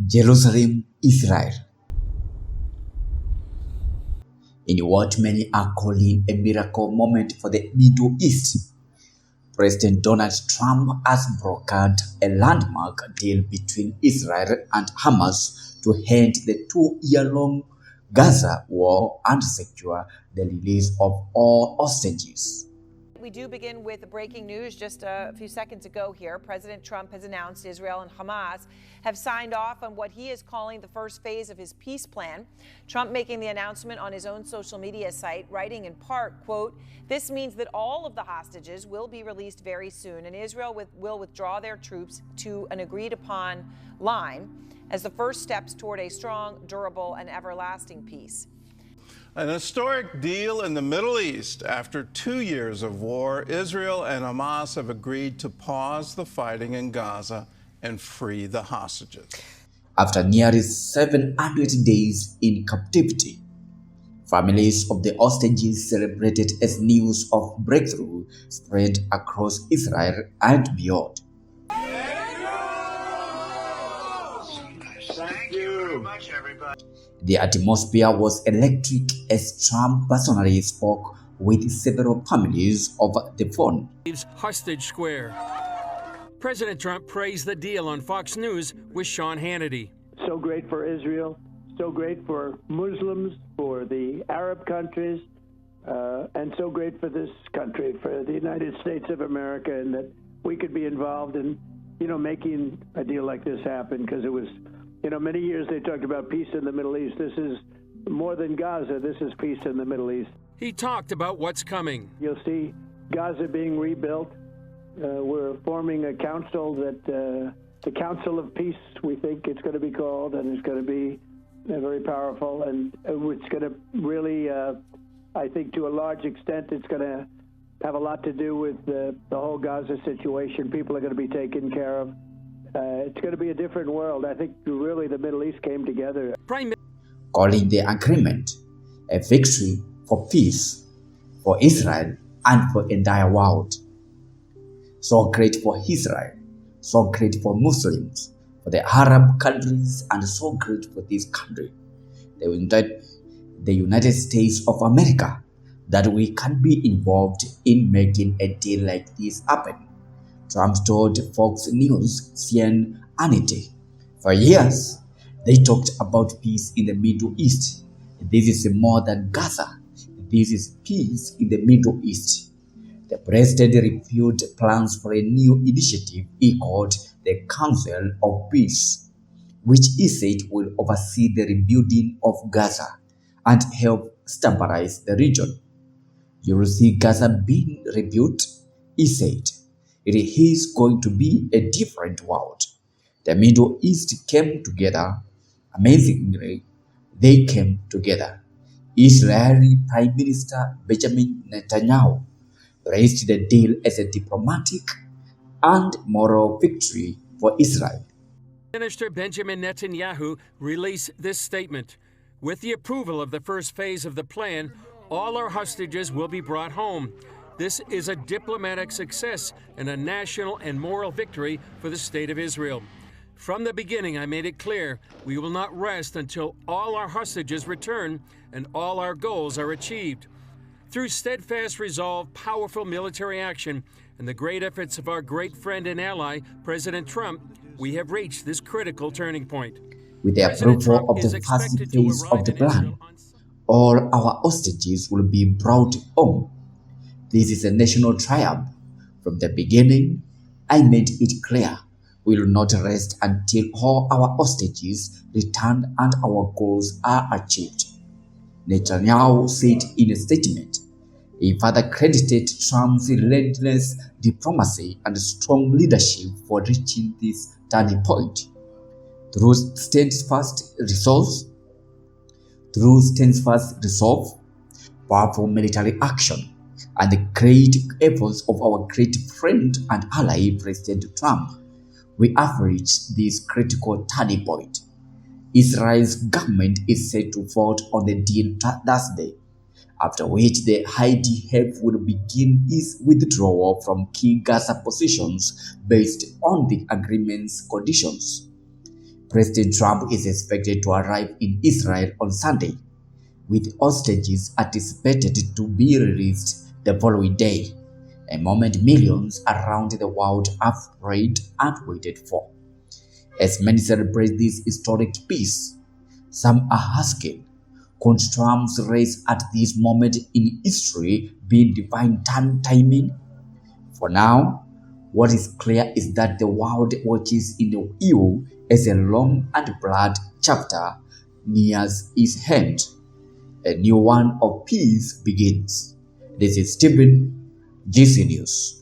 Jerusalem, Israel. In what many are calling a miracle moment for the Middle East, President Donald Trump has brokered a landmark deal between Israel and Hamas to end the 2-year-long Gaza war and secure the release of all hostages. We do begin with breaking news just a few seconds ago here. President Trump has announced Israel and Hamas have signed off on what he is calling the first phase of his peace plan. Trump making the announcement on his own social media site, writing in part, quote, "This means that all of the hostages will be released very soon, and Israel will withdraw their troops to an agreed upon line as the first steps toward a strong, durable, and everlasting peace." An historic deal in the Middle East. After 2 years of war, Israel and Hamas have agreed to pause the fighting in Gaza and free the hostages. After nearly 700 days in captivity, families of the hostages celebrated as news of breakthrough spread across Israel and beyond. Thank you very much, everybody. The atmosphere was electric as Trump personally spoke with several families over the phone. Hostage Square. President Trump praised the deal on Fox News with Sean Hannity. So great for Israel, so great for Muslims, for the Arab countries, and so great for this country, for the United States of America, and that we could be involved in, making a deal like this happen, because it was, many years they talked about peace in the Middle East. This is more than Gaza. This is peace in the Middle East. He talked about what's coming. You'll see Gaza being rebuilt. We're forming a council that, the Council of Peace, we think it's going to be called, and it's going to be very powerful. And it's going to really, I think to a large extent, it's going to have a lot to do with the whole Gaza situation. People are going to be taken care of. It's going to be a different world. I think really the Middle East came together. Calling the agreement a victory for peace, for Israel, and for the entire world. So great for Israel, so great for Muslims, for the Arab countries, and so great for this country, the United States of America, that we can be involved in making a deal like this happen. Trump told Fox News, CNN, for years, they talked about peace in the Middle East. This is more than Gaza. This is peace in the Middle East. The president reviewed plans for a new initiative he called the Council of Peace, which he said will oversee the rebuilding of Gaza and help stabilize the region. You will see Gaza being rebuilt, he said. It is going to be a different world. The Middle East came together. Amazingly, they came together. Israeli Prime Minister Benjamin Netanyahu praised the deal as a diplomatic and moral victory for Israel. Minister Benjamin Netanyahu released this statement. With the approval of the first phase of the plan, all our hostages will be brought home. This is a diplomatic success and a national and moral victory for the state of Israel. From the beginning, I made it clear we will not rest until all our hostages return and all our goals are achieved. Through steadfast resolve, powerful military action, and the great efforts of our great friend and ally, President Trump, we have reached this critical turning point. With the approval of the first phase of the plan, all our hostages will be brought home. This is a national triumph. From the beginning, I made it clear we will not rest until all our hostages return and our goals are achieved, Netanyahu said in a statement. He further credited Trump's relentless diplomacy and strong leadership for reaching this turning point. Through steadfast resolve, powerful military action, and the great efforts of our great friend and ally, President Trump, we have reached this critical turning point. Israel's government is set to vote on the deal Thursday, after which the IDF will begin its withdrawal from key Gaza positions based on the agreement's conditions. President Trump is expected to arrive in Israel on Sunday, with hostages anticipated to be released the following day, a moment millions around the world have prayed and waited for. As many celebrate this historic peace, some are asking, could Trump's race at this moment in history be divine timing? For now, what is clear is that the world watches in the EU as a long and blood chapter nears its end. A new one of peace begins. This is Stephen, GC News.